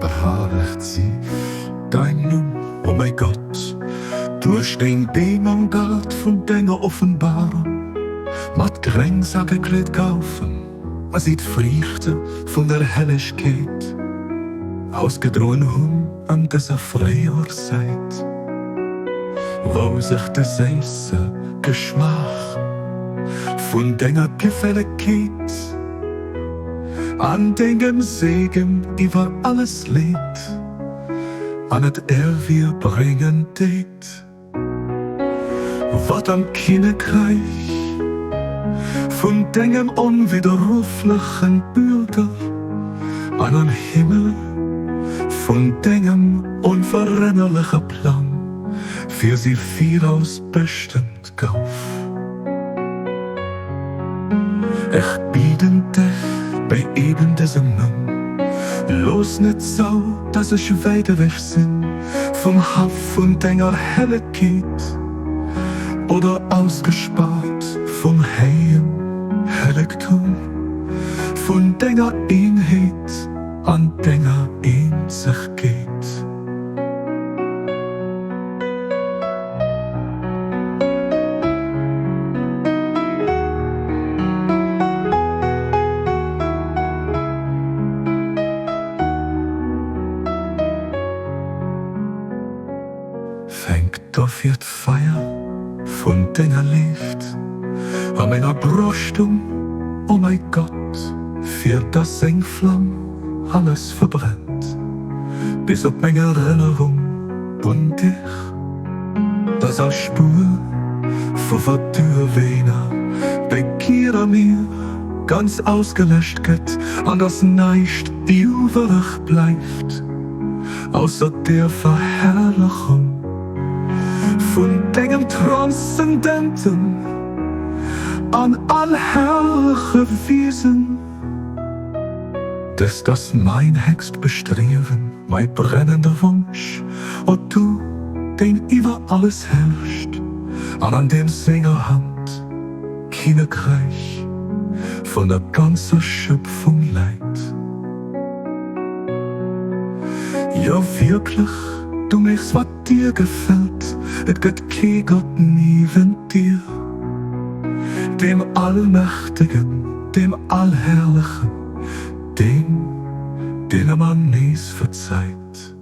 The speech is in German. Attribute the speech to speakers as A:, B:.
A: beharrlich tief dein Nun, oh mein Gott. Durch den Dämongard von deiner Offenbarung, mit Drängsagen gekleidet kaufen, man sieht Früchte von der Helligkeit, ausgedrohen an dieser Freihorkeit, wo sich der süße Geschmack von deiner Gefälligkeit an deinem Segen über alles liegt, an het wir bringen dit, wat am Königreich von deinem unwiderruflichen Bilder, an den Himmel von deinem unveränderlichen Plan, für sie vieraus bestimmt gauf. Ich bieden dich bei eben diesem Nun, los nicht so, dass ich weiter weg bin vom Haupt von deiner Helligkeit oder ausgespart vom heiligen Heiligtum, von deiner Einheit an deiner Einzigkeit. Fängt auf wird Feier von deiner Licht an meiner Brustung, oh mein Gott, für das Sengflamm alles verbrennt, bis auf meine Erinnerung und dich, das als Spur von der Tür wener Begier mir ganz ausgelöscht geht, an das nicht übrig bleibt, außer der Verherrlichung von deinem Transzendenten an allherrliche Wesen, dass das mein höchst Bestreben, mein brennender Wunsch, und du, den über alles herrscht, an dem Sängerhand Königreich von der ganzen Schöpfung leiht. Ja wirklich, du machst, was dir gefällt, et geht kein Gott neben dir, dem Allmächtigen, dem Allherrlichen, dem, den man nies verzeiht.